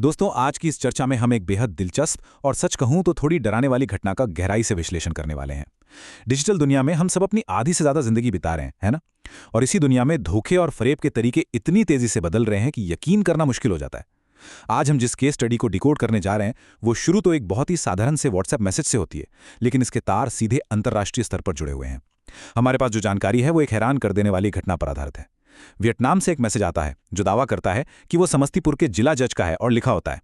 दोस्तों, आज की इस चर्चा में हम एक बेहद दिलचस्प और सच कहूं तो थोड़ी डराने वाली घटना का गहराई से विश्लेषण करने वाले हैं। डिजिटल दुनिया में हम सब अपनी आधी से ज्यादा जिंदगी बिता रहे हैं, है ना? और इसी दुनिया में धोखे और फरेब के तरीके इतनी तेजी से बदल रहे हैं कि यकीन करना मुश्किल हो जाता है। आज हम जिस केस स्टडी को डिकोड करने जा रहे हैं वो शुरू तो एक बहुत ही साधारण से व्हाट्सएप मैसेज से होती है, लेकिन इसके तार सीधे अंतर्राष्ट्रीय स्तर पर जुड़े हुए हैं। हमारे पास जो जानकारी है वो एक हैरान कर देने वाली घटना पर आधारित है। वियतनाम से एक मैसेज आता है जो दावा करता है कि वो समस्तीपुर के जिला जज का है और लिखा होता है,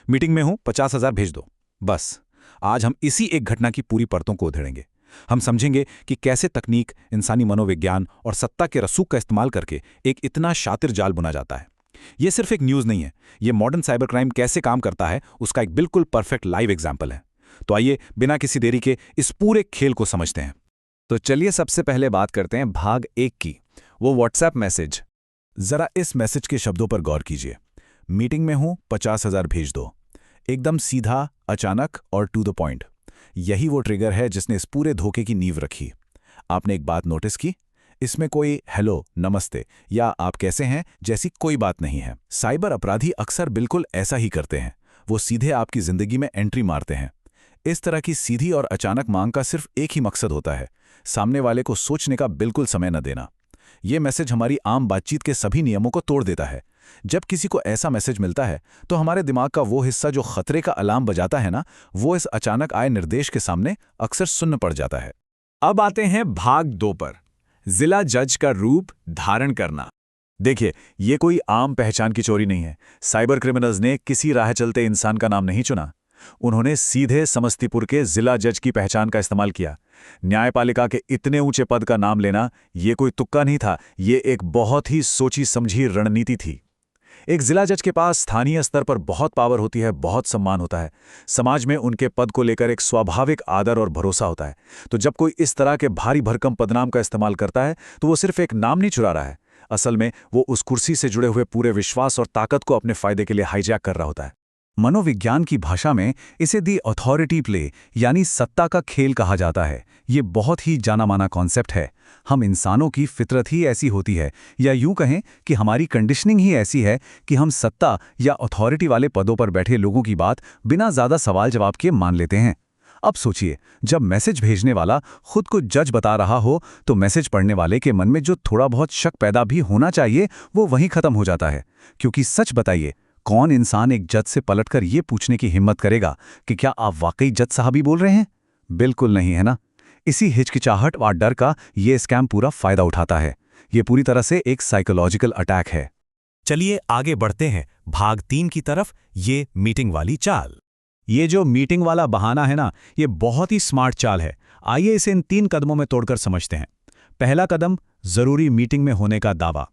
मीटिंग में हूं, 50,000 भेज दो। बस आज हम इसी एक घटना की पूरी परतों को उधेड़ेंगे। हम समझेंगे कि कैसे तकनीक, इंसानी मनोविज्ञान और सत्ता के रसूख का इस्तेमाल करके एक इतना शातिर जाल बुना जाता है। यह सिर्फ एक न्यूज नहीं है, यह मॉडर्न साइबर क्राइम कैसे काम करता है उसका एक बिल्कुल परफेक्ट लाइव एग्जाम्पल है। तो आइए बिना किसी देरी के इस पूरे खेल को समझते हैं। तो चलिए सबसे पहले बात करते हैं भाग 1 की, वो व्हाट्सएप मैसेज। जरा इस मैसेज के शब्दों पर गौर कीजिए। मीटिंग में हूं, 50,000 भेज दो। एकदम सीधा, अचानक और टू द पॉइंट। यही वो ट्रिगर है जिसने इस पूरे धोखे की नींव रखी। आपने एक बात नोटिस की? इसमें कोई हेलो, नमस्ते या आप कैसे हैं जैसी कोई बात नहीं है। साइबर अपराधी अक्सर बिल्कुल ऐसा ही करते हैं। वो सीधे आपकी जिंदगी में एंट्री मारते हैं। इस तरह की सीधी और अचानक मांग का सिर्फ एक ही मकसद होता है, सामने वाले को सोचने का बिल्कुल समय न देना। ये मैसेज हमारी आम बातचीत के सभी नियमों को तोड़ देता है। जब किसी को ऐसा मैसेज मिलता है तो हमारे दिमाग का वो हिस्सा जो खतरे का अलार्म बजाता है ना, वो इस अचानक आए निर्देश के सामने अक्सर सुन्न पड़ जाता है। अब आते हैं भाग 2 पर, जिला जज का रूप धारण करना। देखिए, ये कोई आम पहचान की चोरी नहीं है। साइबर क्रिमिनल्स ने किसी राह चलते इंसान का नाम नहीं चुना। उन्होंने सीधे समस्तीपुर के जिला जज की पहचान का इस्तेमाल किया। न्यायपालिका के इतने ऊंचे पद का नाम लेना ये कोई तुक्का नहीं था, ये एक बहुत ही सोची समझी रणनीति थी। एक जिला जज के पास स्थानीय स्तर पर बहुत पावर होती है, बहुत सम्मान होता है। समाज में उनके पद को लेकर एक स्वाभाविक आदर और भरोसा होता है। तो जब कोई इस तरह के भारी भरकम पदनाम का इस्तेमाल करता है तो वो सिर्फ एक नाम नहीं चुरा रहा है, असल में वो उस कुर्सी से जुड़े हुए पूरे विश्वास और ताकत को अपने फायदे के लिए हाईजैक कर रहा होता है। मनोविज्ञान की भाषा में इसे दी अथॉरिटी प्ले यानी सत्ता का खेल कहा जाता है। ये बहुत ही जाना माना कॉन्सेप्ट है। हम इंसानों की फितरत ही ऐसी होती है, या यूं कहें कि हमारी कंडीशनिंग ही ऐसी है कि हम सत्ता या अथॉरिटी वाले पदों पर बैठे लोगों की बात बिना ज़्यादा सवाल जवाब के मान लेते हैं। अब सोचिए, जब मैसेज भेजने वाला खुद को जज बता रहा हो तो मैसेज पढ़ने वाले के मन में जो थोड़ा बहुत शक पैदा भी होना चाहिए वो वहीं खत्म हो जाता है। क्योंकि सच बताइए, कौन इंसान एक जज से पलटकर ये पूछने की हिम्मत करेगा कि क्या आप वाकई जज साहब ही बोल रहे हैं? बिल्कुल नहीं, है ना? इसी हिचकिचाहट और डर का ये स्कैम पूरा फायदा उठाता है। ये पूरी तरह से एक साइकोलॉजिकल अटैक है। चलिए आगे बढ़ते हैं भाग 3 की तरफ, ये मीटिंग वाली चाल। ये जो मीटिंग वाला बहाना है ना, ये बहुत ही स्मार्ट चाल है। आइए इसे इन 3 कदमों में तोड़कर समझते हैं। पहला कदम, जरूरी मीटिंग में होने का दावा।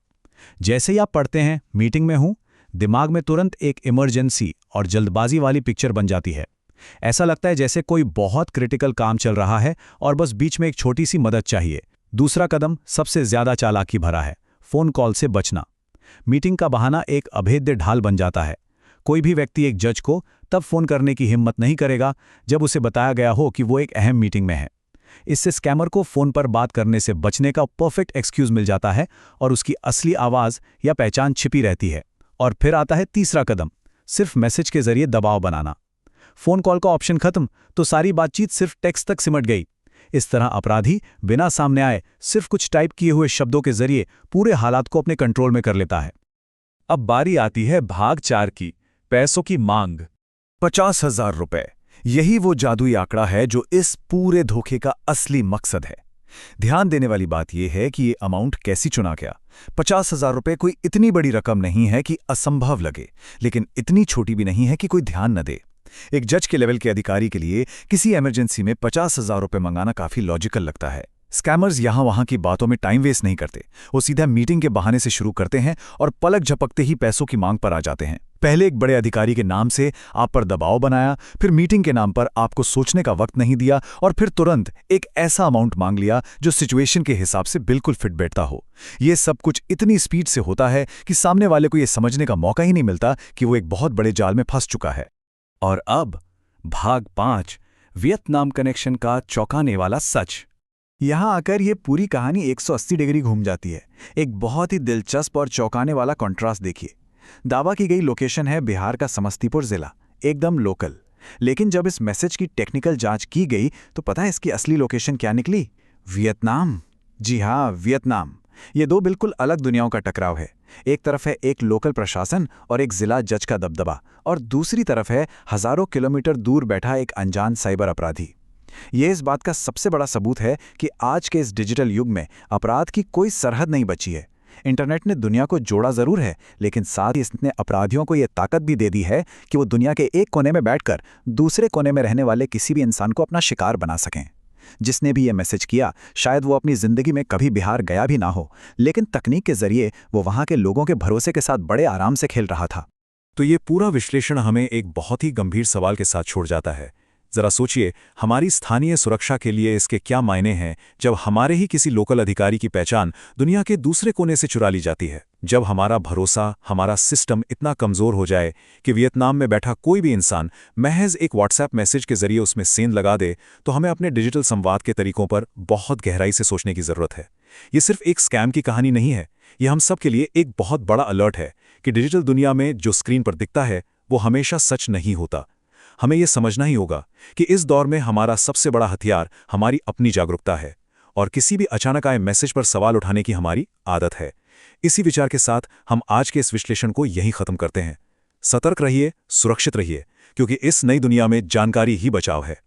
जैसे ही आप पढ़ते हैं मीटिंग में हूं, दिमाग में तुरंत एक इमरजेंसी और जल्दबाजी वाली पिक्चर बन जाती है। ऐसा लगता है जैसे कोई बहुत क्रिटिकल काम चल रहा है और बस बीच में एक छोटी सी मदद चाहिए। दूसरा कदम सबसे ज्यादा चालाकी भरा है, फोन कॉल से बचना। मीटिंग का बहाना एक अभेद्य ढाल बन जाता है। कोई भी व्यक्ति एक जज को तब फोन करने की हिम्मत नहीं करेगा जब उसे बताया गया हो कि वो एक अहम मीटिंग में है। इससे स्कैमर को फोन पर बात करने से बचने का परफेक्ट एक्सक्यूज मिल जाता है और उसकी असली आवाज या पहचान छिपी रहती है। और फिर आता है तीसरा कदम, सिर्फ मैसेज के जरिए दबाव बनाना। फोन कॉल का ऑप्शन खत्म तो सारी बातचीत सिर्फ टेक्स्ट तक सिमट गई। इस तरह अपराधी बिना सामने आए सिर्फ कुछ टाइप किए हुए शब्दों के जरिए पूरे हालात को अपने कंट्रोल में कर लेता है। अब बारी आती है भाग 4 की, पैसों की मांग। 50,000 रुपए, यही वो जादुई आंकड़ा है जो इस पूरे धोखे का असली मकसद है। ध्यान देने वाली बात यह है कि ये अमाउंट कैसी चुना गया। 50,000 रुपए कोई इतनी बड़ी रकम नहीं है कि असंभव लगे, लेकिन इतनी छोटी भी नहीं है कि कोई ध्यान न दे। एक जज के लेवल के अधिकारी के लिए किसी इमरजेंसी में 50,000 रुपए मंगाना काफी लॉजिकल लगता है। स्कैमर्स यहां वहां की बातों में टाइम वेस्ट नहीं करते। वो सीधा मीटिंग के बहाने से शुरू करते हैं और पलक झपकते ही पैसों की मांग पर आ जाते हैं। पहले एक बड़े अधिकारी के नाम से आप पर दबाव बनाया, फिर मीटिंग के नाम पर आपको सोचने का वक्त नहीं दिया और फिर तुरंत एक ऐसा अमाउंट मांग लिया जो सिचुएशन के हिसाब से बिल्कुल फिट बैठता हो। ये सब कुछ इतनी स्पीड से होता है कि सामने वाले को यह समझने का मौका ही नहीं मिलता कि वो एक बहुत बड़े जाल में फंस चुका है। और अब भाग 5, वियतनाम कनेक्शन का चौंकाने वाला सच। यहां आकर ये पूरी कहानी 180 डिग्री घूम जाती है। एक बहुत ही दिलचस्प और चौंकाने वाला कॉन्ट्रास्ट देखिए। दावा की गई लोकेशन है बिहार का समस्तीपुर जिला, एकदम लोकल। लेकिन जब इस मैसेज की टेक्निकल जांच की गई तो पता है इसकी असली लोकेशन क्या निकली? वियतनाम। जी हाँ, वियतनाम। ये दो बिल्कुल अलग दुनियाओं का टकराव है। एक तरफ है एक लोकल प्रशासन और एक जिला जज का दबदबा, और दूसरी तरफ है हजारों किलोमीटर दूर बैठा एक अनजान साइबर अपराधी। ये इस बात का सबसे बड़ा सबूत है कि आज के इस डिजिटल युग में अपराध की कोई सरहद नहीं बची है। इंटरनेट ने दुनिया को जोड़ा जरूर है, लेकिन साथ ही इसने अपराधियों को ये ताकत भी दे दी है कि वो दुनिया के एक कोने में बैठकर दूसरे कोने में रहने वाले किसी भी इंसान को अपना शिकार बना सकें। जिसने भी ये मैसेज किया, शायद वो अपनी जिंदगी में कभी बिहार गया भी ना हो, लेकिन तकनीक के जरिए वो वहां के लोगों के भरोसे के साथ बड़े आराम से खेल रहा था। तो ये पूरा विश्लेषण हमें एक बहुत ही गंभीर सवाल के साथ छोड़ जाता है। जरा सोचिए, हमारी स्थानीय सुरक्षा के लिए इसके क्या मायने हैं जब हमारे ही किसी लोकल अधिकारी की पहचान दुनिया के दूसरे कोने से चुरा ली जाती है। जब हमारा भरोसा, हमारा सिस्टम इतना कमजोर हो जाए कि वियतनाम में बैठा कोई भी इंसान महज एक व्हाट्सएप मैसेज के जरिए उसमें सेंध लगा दे, तो हमें अपने डिजिटल संवाद के तरीकों पर बहुत गहराई से सोचने की जरूरत है। ये सिर्फ एक स्कैम की कहानी नहीं है, ये हम सब के लिए एक बहुत बड़ा अलर्ट है कि डिजिटल दुनिया में जो स्क्रीन पर दिखता है वो हमेशा सच नहीं होता। हमें यह समझना ही होगा कि इस दौर में हमारा सबसे बड़ा हथियार हमारी अपनी जागरूकता है, और किसी भी अचानक आए मैसेज पर सवाल उठाने की हमारी आदत है। इसी विचार के साथ हम आज के इस विश्लेषण को यहीं खत्म करते हैं। सतर्क रहिए, सुरक्षित रहिए, क्योंकि इस नई दुनिया में जानकारी ही बचाव है।